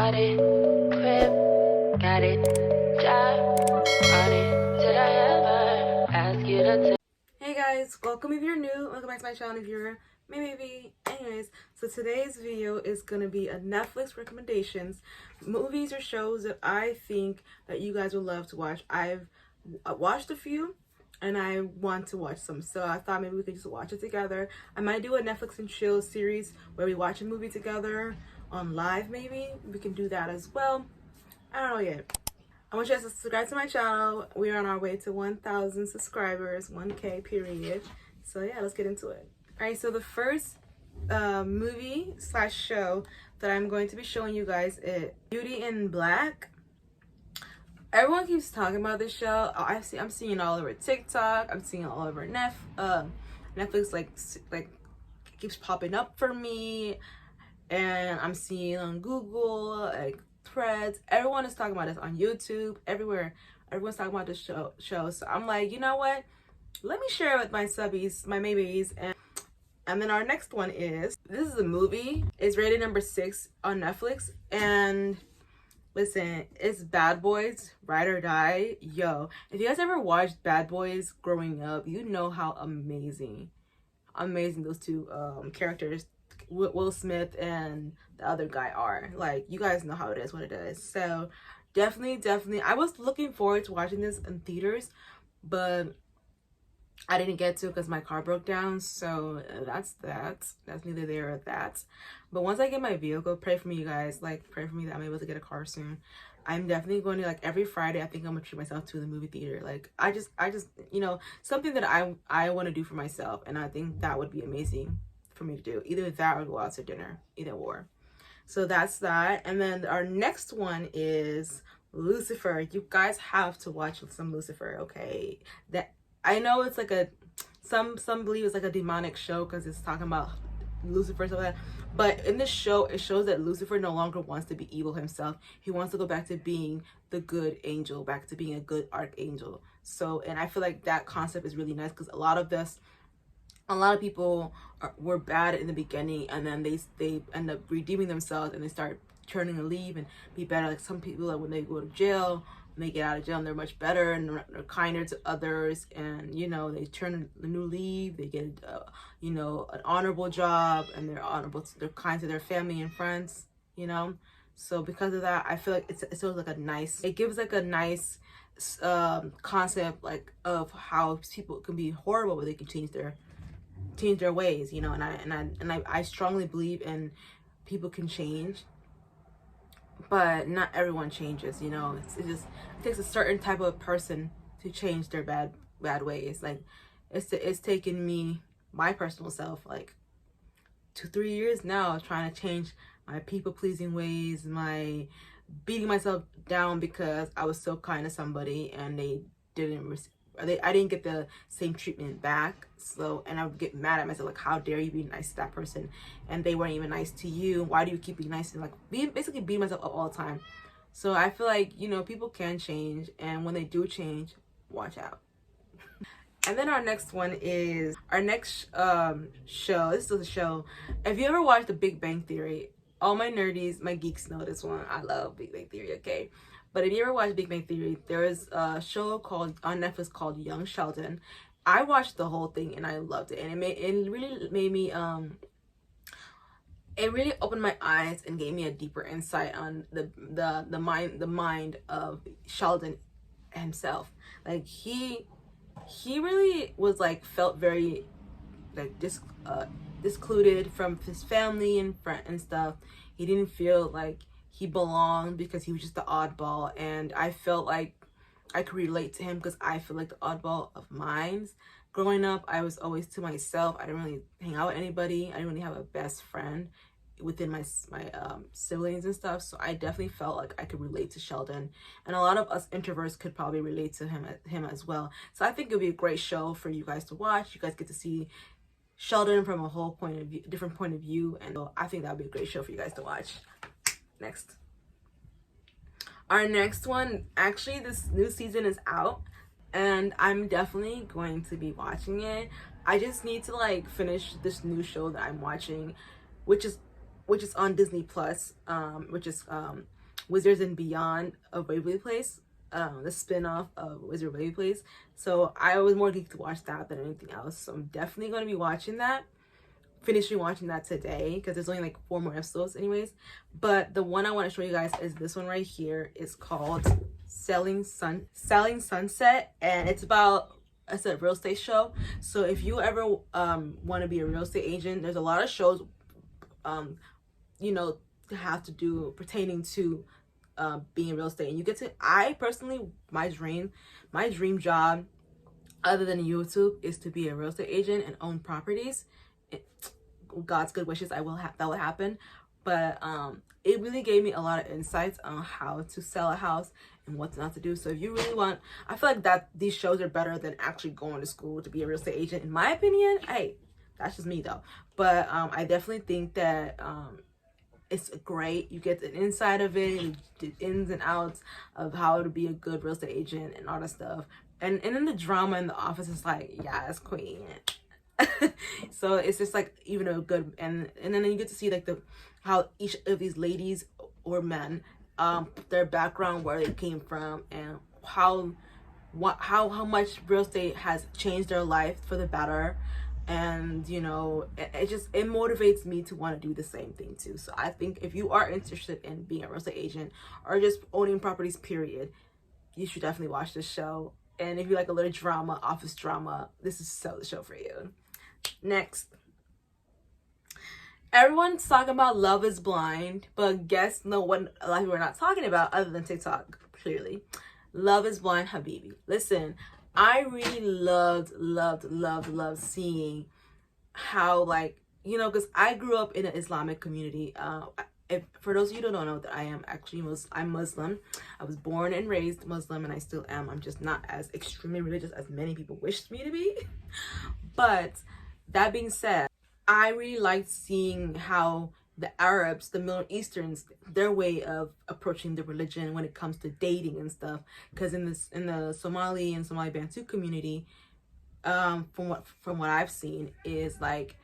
bought it, crib, got it, job, bought it. Did I ever ask you to Hey guys, welcome if you're new, welcome back to my channel if you're maybe. Anyways, so today's video is gonna be a Netflix recommendations, movies or shows that I think that you guys would love to watch. I've watched a few and I want to watch some, so I thought maybe we could just watch it together. I might do a Netflix and chill series where we watch a movie together on live. Maybe we can do that as well. I don't know yet. I want you guys to subscribe to my channel. We're on our way to 1,000 subscribers, 1K period. So yeah, let's get into it. All right, so the first movie / show that I'm going to be showing you guys is Beauty in Black. Everyone keeps talking about this show. I'm seeing it all over TikTok. I'm seeing it all over Netflix. Like keeps popping up for me, and I'm seeing it on Google, like Threads. Everyone is talking about this on YouTube. Everywhere, everyone's talking about this show. So I'm like, you know what? Let me share it with my subbies, my maybes, and then our next one is, this is a movie. It's rated number 6 on Netflix, and listen, it's Bad Boys, Ride or Die. Yo, if you guys ever watched Bad Boys growing up, you know how amazing those two characters, Will Smith and the other guy, are. Like, you guys know how it is, what it is. So definitely, I was looking forward to watching this in theaters, but I didn't get to because my car broke down. So that's neither there or that. But once I get my vehicle, pray for me, you guys. Like, pray for me that I'm able to get a car soon. I'm definitely going to, like, every Friday, I think I'm gonna treat myself to the movie theater. Like, I just you know, something that I want to do for myself, and I think that would be amazing for me to do. Either that or go out to dinner, either or. So that's that. And then our next one is Lucifer. You guys have to watch some Lucifer, okay? That, I know it's like a, some believe it's like a demonic show because it's talking about Lucifer, so that, but in this show it shows that Lucifer no longer wants to be evil himself. He wants to go back to being the good angel, back to being a good archangel. So, and I feel like that concept is really nice because a lot of people were bad in the beginning, and then they end up redeeming themselves and they start turning to leave and be better. Like some people, like when they go to jail, when they get out of jail, and they're much better and they're kinder to others, and you know, they turn a new leaf, they get you know, an honorable job, and they're kind to their family and friends, you know. So because of that, I feel like it's sort of like a nice, it gives like a nice concept, like, of how people can be horrible but they can change their ways, you know. And I strongly believe in people can change, but not everyone changes, you know. It takes a certain type of person to change their bad ways. Like, it's taken me, my personal self, like 2-3 years now, trying to change my people-pleasing ways, my beating myself down because I was so kind to somebody and I didn't get the same treatment back. So, and I would get mad at myself, like, how dare you be nice to that person and they weren't even nice to you? Why do you keep being nice? And like, basically beating myself up all the time. So I feel like, you know, people can change, and when they do change, watch out. And then our next one is our next show. This is a show. If you ever watched The Big Bang Theory, all my nerdies, my geeks know this one. I love Big Bang Theory, okay? But if you ever watched Big Bang Theory, there is a show called on Netflix called Young Sheldon. I watched the whole thing and I loved it, and it really made me it really opened my eyes and gave me a deeper insight on the mind of Sheldon himself. Like, he really was like, felt very like discluded from his family and friend and stuff. He didn't feel like he belonged because he was just the oddball, and I felt like I could relate to him because I feel like the oddball of mine. Growing up, I was always to myself. I didn't really hang out with anybody. I didn't really have a best friend within my siblings and stuff. So I definitely felt like I could relate to Sheldon, and a lot of us introverts could probably relate to him as well. So I think it would be a great show for you guys to watch. You guys get to see Sheldon from a whole different point of view, and I think that would be a great show for you guys to watch. Next, our next one, actually this new season is out and I'm definitely going to be watching it. I just need to like finish this new show that I'm watching, which is which is on Disney Plus, which is Wizards and Beyond of Waverly Place, the spin-off of Wizard Waverly Place. So I was more geeked to watch that than anything else. So I'm definitely going to be watching that. Finishing watching that today because there's only like 4 more episodes anyways. But the one I want to show you guys is this one right here. It's called Selling Sunset, and it's a real estate show. So if you ever want to be a real estate agent, there's a lot of shows you know, have to do pertaining to being in real estate, and you get to, I personally, my dream job other than YouTube is to be a real estate agent and own properties. God's good wishes, that will happen. But it really gave me a lot of insights on how to sell a house and what not to do. So if you really want, I feel like that these shows are better than actually going to school to be a real estate agent, in my opinion. Hey, that's just me though. But I definitely think that it's great. You get the inside of it, the ins and outs of how to be a good real estate agent and all that stuff. And then the drama in the office is like, yes, queen. So it's just like even a good, and then you get to see like how each of these ladies or men, their background, where they came from, and how much real estate has changed their life for the better. And you know, it motivates me to want to do the same thing too. So I think if you are interested in being a real estate agent or just owning properties period, you should definitely watch this show. And if you like a little drama, office drama, this is so the show for you. Next, everyone's talking about Love is Blind, but guess no one, a lot of people are not talking about, other than TikTok, clearly. Love is Blind, Habibi. Listen, I really loved seeing how, like, you know, because I grew up in an Islamic community. For those of you who don't know, that I am actually I'm Muslim. I was born and raised Muslim, and I still am. I'm just not as extremely religious as many people wish me to be. But that being said, I really liked seeing how the Arabs, the Middle Easterns, their way of approaching the religion when it comes to dating and stuff. Because in the Somali and Somali Bantu community, from what I've seen, is like,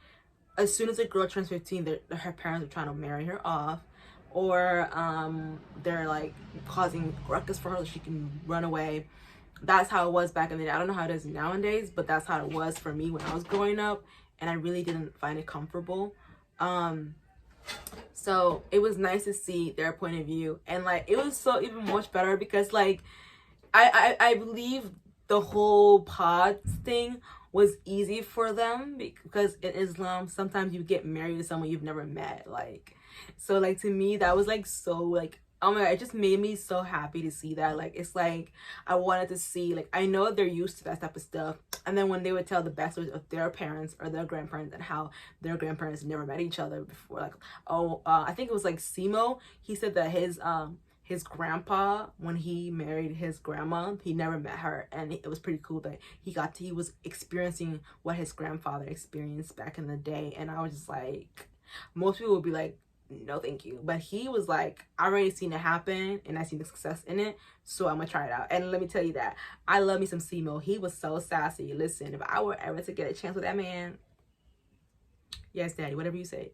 as soon as a girl turns 15, her parents are trying to marry her off, or they're like causing ruckus for her so she can run away. That's how it was back in the day. I don't know how it is nowadays, but that's how it was for me when I was growing up, and I really didn't find it comfortable. So it was nice to see their point of view, and like it was so even much better because like I believe the whole pod thing was easy for them, because in Islam sometimes you get married to someone you've never met. Like, so like to me that was like so like, oh my god, it just made me so happy to see that. Like, it's like I wanted to see, like, I know they're used to that type of stuff, and then when they would tell the backstories of their parents or their grandparents and how their grandparents never met each other before, like, I think it was like Simo, he said that his grandpa, when he married his grandma, he never met her, and it was pretty cool that he was experiencing what his grandfather experienced back in the day. And I was just like, most people would be like, no thank you, but he was like, I already seen it happen and I seen the success in it, so I'm gonna try it out. And let me tell you that I love me some Simo. He was so sassy. Listen, if I were ever to get a chance with that man, yes daddy, whatever you say.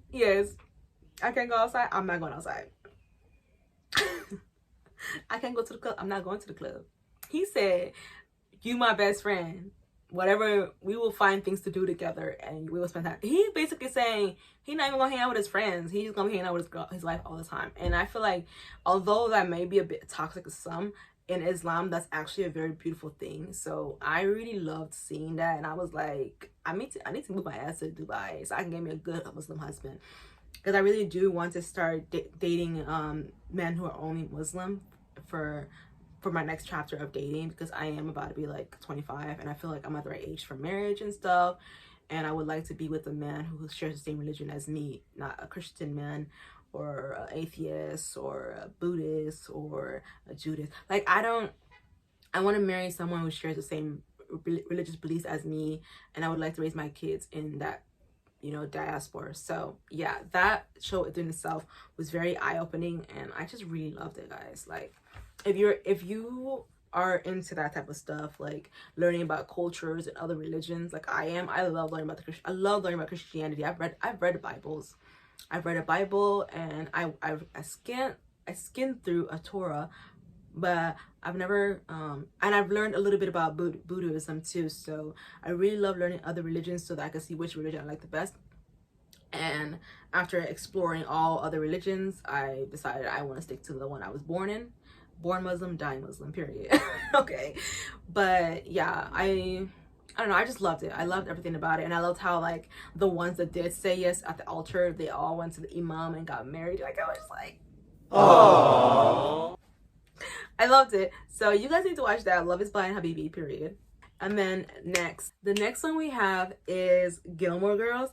Yes, I can't go outside, I'm not going outside. I can't go to the club, I'm not going to the club. He said, you my best friend, whatever, we will find things to do together and we will spend time. He basically saying he's not even gonna hang out with his friends, he's gonna be hanging out with his wife all the time. And I feel like, although that may be a bit toxic to some, in Islam that's actually a very beautiful thing. So I really loved seeing that, and I was like, I need to move my ass to Dubai so I can get me a good Muslim husband, because I really do want to start dating men who are only Muslim for my next chapter of dating, because I am about to be like 25 and I feel like I'm at the right age for marriage and stuff, and I would like to be with a man who shares the same religion as me, not a Christian man or an atheist or a Buddhist or a Judas. Like, I want to marry someone who shares the same religious beliefs as me, and I would like to raise my kids in that, you know, diaspora. So yeah, that show within itself was very eye-opening, and I just really loved it, guys. Like, if you are into that type of stuff, like learning about cultures and other religions, like I am. I love learning about I love learning about Christianity. I've read Bibles. I've read a Bible, and I skimmed through a Torah, but I've never and I've learned a little bit about Buddhism too. So I really love learning other religions so that I can see which religion I like the best. And after exploring all other religions, I decided I want to stick to the one I was born in. Born Muslim, die Muslim, period. Okay. But yeah, I don't know, I just loved it. I loved everything about it. And I loved how, like, the ones that did say yes at the altar, they all went to the imam and got married. Like, I was just like, oh, I loved it. So you guys need to watch that. Love is Blind Habibi, period. And then the next one we have is Gilmore Girls.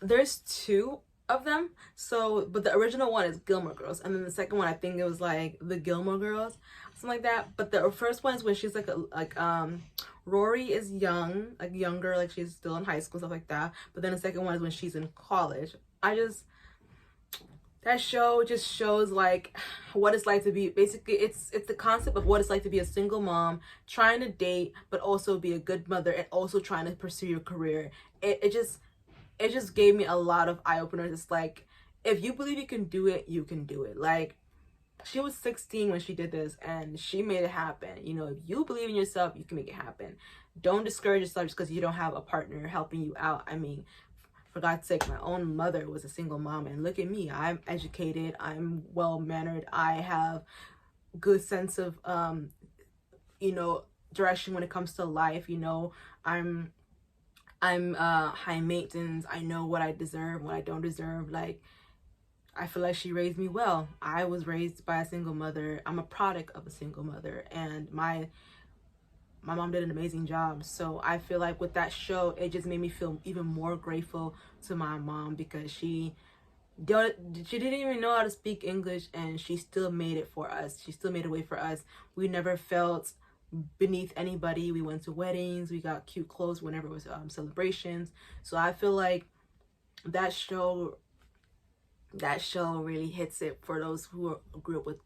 There's two of them, so, but the original one is Gilmore Girls, and then the second one, I think it was like the Gilmore Girls, something like that. But the first one is when she's like Rory is young, like younger, like she's still in high school, stuff like that. But then the second one is when she's in college. That show just shows like what it's like to be, basically it's the concept of what it's like to be a single mom, trying to date but also be a good mother, and also trying to pursue your career. It just gave me a lot of eye openers. It's like, if you believe you can do it, you can do it. Like, she was 16 when she did this, and she made it happen. You know, if you believe in yourself, you can make it happen. Don't discourage yourself just because you don't have a partner helping you out. I mean, for God's sake, my own mother was a single mom, and look at me. I'm educated, I'm well-mannered, I have good sense of you know, direction when it comes to life. You know, I'm high maintenance. I know what I deserve, what I don't deserve. Like, I feel like she raised me well. I was raised by a single mother. I'm a product of a single mother, and my mom did an amazing job. So I feel like with that show, it just made me feel even more grateful to my mom, because she didn't even know how to speak English, and she still made it for us. She still made a way for us. We never felt beneath anybody. We went to weddings, we got cute clothes whenever it was celebrations. So I feel like that show really hits it for those who grew up with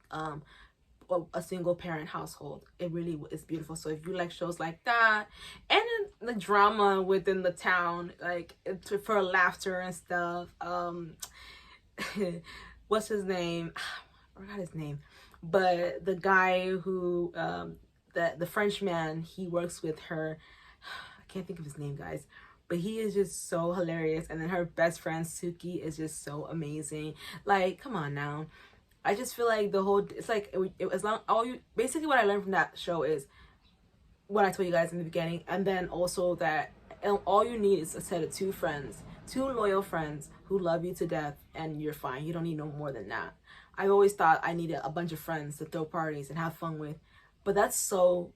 a single parent household. It really is beautiful. So if you like shows like that, and the drama within the town, like for laughter and stuff, what's his name? I forgot his name, but the guy who the French man, he works with her. I can't think of his name, guys, but he is just so hilarious. And then her best friend Suki is just so amazing. Like, come on now. I just feel like the whole, it's like as long, basically what I learned from that show is what I told you guys in the beginning, and then also that all you need is a set of two loyal friends who love you to death, and you're fine. You don't need no more than that. I've always thought I needed a bunch of friends to throw parties and have fun with, but that's so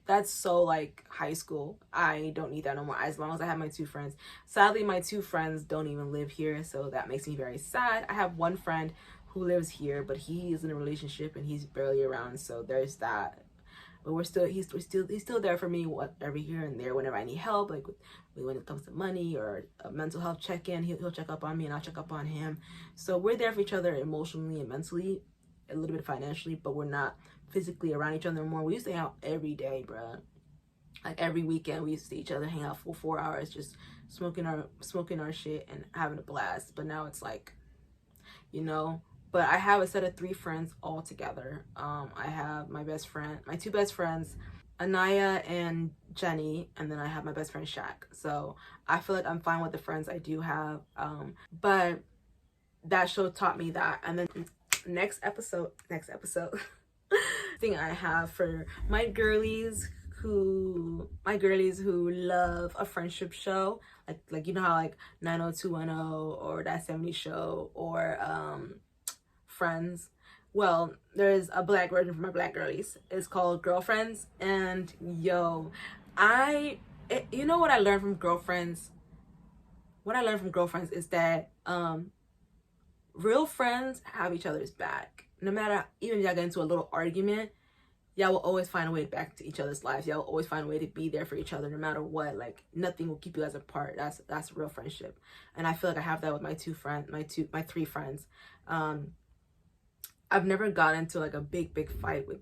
like high school. I don't need that no more, as long as I have my two friends. Sadly, my two friends don't even live here, so that makes me very sad. I have one friend who lives here, but he is in a relationship and he's barely around, so there's that. But he's still there for me, whatever, here and there, whenever I need help, like when it comes to money or a mental health check-in. He'll check up on me and I'll check up on him. So we're there for each other emotionally and mentally, a little bit financially, but we're not physically around each other anymore. We used to hang out every day, bruh. Like every weekend we used to see each other, hang out for 4 hours, just smoking our shit and having a blast. But now it's like, you know. But I have a set of 3 friends all together. I have my two best friends, Anaya and Jenny, and then I have my best friend Shaq. So I feel like I'm fine with the friends I do have. But that show taught me that. And then next episode thing I have for my girlies who love a friendship show, like you know how like 90210 or That 70s Show or Friends. Well, there's a black version for my black girlies. It's called Girlfriends, and yo, you know what I learned from Girlfriends? What I learned from Girlfriends is that real friends have each other's back. No matter, even if y'all get into a little argument, y'all will always find a way back to each other's lives. Y'all will always find a way to be there for each other no matter what. Like, nothing will keep you guys apart. That's real friendship. And I feel like I have that with my 3 friends. I've never gotten into like a big fight with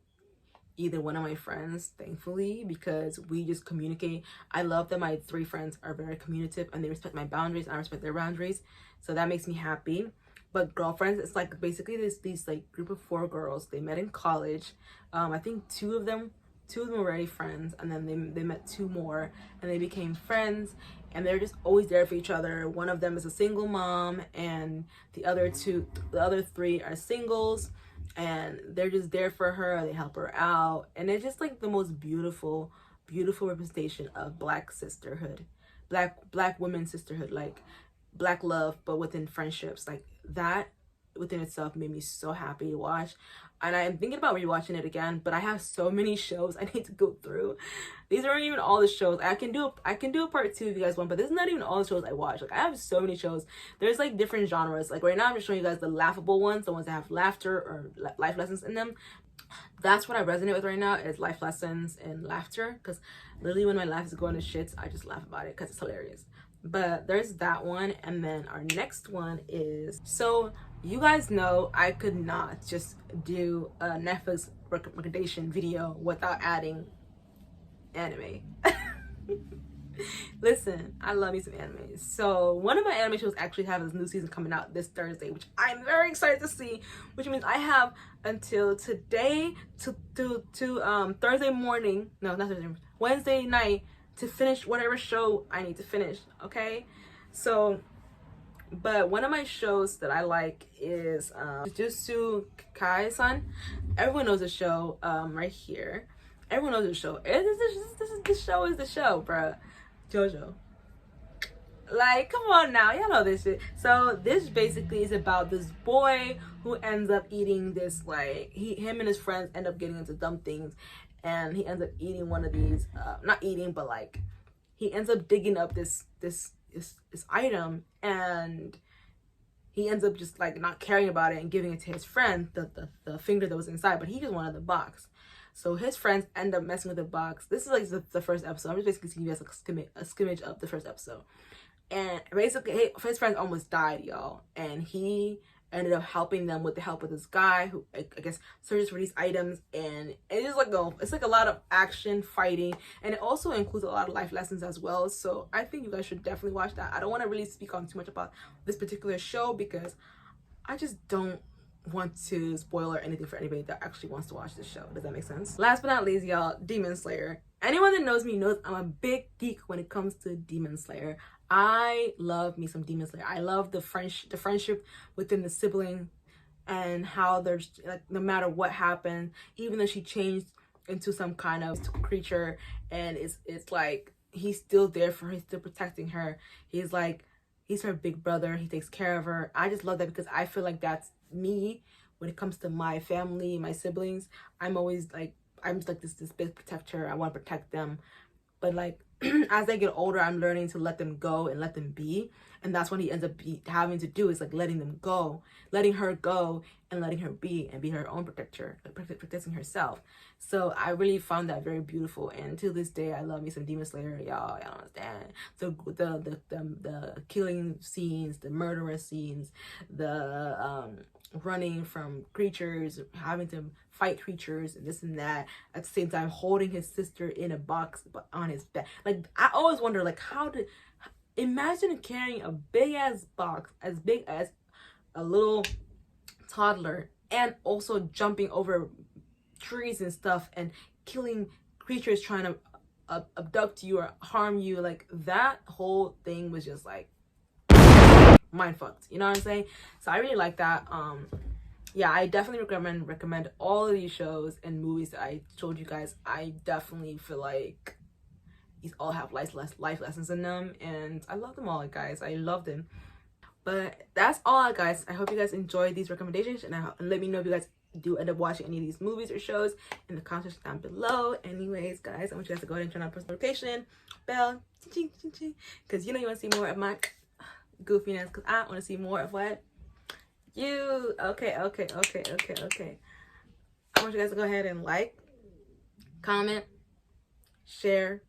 either one of my friends, thankfully, because we just communicate. I love that my 3 friends are very communicative and they respect my boundaries and I respect their boundaries, so that makes me happy. But girlfriends, it's like basically these like group of 4 girls. They met in college. I think two of them were already friends, and then they met 2 more and they became friends, and they're just always there for each other. One of them is a single mom and the other 3 are singles, and they're just there for her. They help her out, and it's just like the most beautiful representation of Black sisterhood, black women sisterhood, like Black love, but within friendships. Like that within itself made me so happy to watch, and I'm thinking about rewatching it again. But I have so many shows I need to go through. These aren't even all the shows. I can do a part 2 if you guys want, but this is not even all the shows I watch. Like I have so many shows. There's like different genres. Like right now I'm just showing you guys the laughable ones, the ones that have laughter or life lessons in them. That's what I resonate with right now, is life lessons and laughter, because literally when my life is going to shits, I just laugh about it because it's hilarious. But there's that one, and then our next one is, so you guys know I could not just do a Netflix recommendation video without adding anime. Listen, I love me some anime. So one of my anime shows actually have this new season coming out this Thursday, which I'm very excited to see, which means I have until today to Thursday morning, no, not Thursday, Wednesday night, to finish whatever show I need to finish. Okay, so but one of my shows that I like is Jujutsu Kaisen. Everyone knows the show. Right here, everyone knows the show. This show is the show, bruh. JoJo, like, come on now, y'all know this shit. So this basically is about this boy who ends up eating this, like, him and his friends end up getting into dumb things, and he ends up eating one of these, not eating, but like he ends up digging up this item, and he ends up just like not caring about it and giving it to his friend, the finger that was inside, but he just wanted the box. So his friends end up messing with the box. This is like the first episode. I'm just basically giving you guys like a skimmage of the first episode. And basically his friends almost died, y'all, and he ended up helping them with the help of this guy who I guess searches for these items. And it's like a lot of action, fighting, and it also includes a lot of life lessons as well. So I think you guys should definitely watch that. I don't want to really speak on too much about this particular show because I just don't want to spoil or anything for anybody that actually wants to watch this show. Does that make sense? Last but not least, y'all, Demon Slayer. Anyone that knows me knows I'm a big geek when it comes to Demon Slayer. I love me some Demon Slayer. I love the friendship within the sibling, and how there's like, no matter what happened, even though she changed into some kind of creature, and it's like he's still there for her, he's still protecting her. He's her big brother. He takes care of her. I just love that because I feel like that's me when it comes to my family, my siblings. I'm always like, I'm just like this big protector. I want to protect them, but like as I get older, I'm learning to let them go and let them be. And that's what he ends up having to do, is like letting them go, letting her go, and letting her be, and be her own protector, protecting herself. So I really found that very beautiful, and to this day I love me some Demon Slayer, y'all don't understand. So the killing scenes, the murderous scenes, the running from creatures, having to fight creatures and this and that, at the same time holding his sister in a box but on his back. Like, I always wonder, like, imagine carrying a big ass box as big as a little toddler, and also jumping over trees and stuff and killing creatures trying to abduct you or harm you. Like, that whole thing was just like mind fucked, you know what I'm saying? So I really like that. Yeah, I definitely recommend all of these shows and movies that I told you guys. I definitely feel like these all have life lessons in them, and I love them all, guys. I love them. But that's all, guys. I hope you guys enjoyed these recommendations, and let me know if you guys do end up watching any of these movies or shows in the comments down below. Anyways, guys, I want you guys to go ahead and turn on post notification bell, because you know you want to see more of my goofiness, because I want to see more of what you. Okay. I want you guys to go ahead and like, comment, share,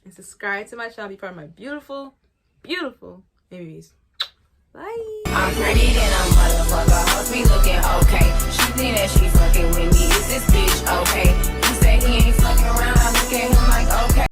and subscribe to my channel. Be part of my beautiful babies. Bye. I'm pretty than a motherfucker. Hoes be looking okay. She think that she fucking with me. Is this bitch okay? say he ain't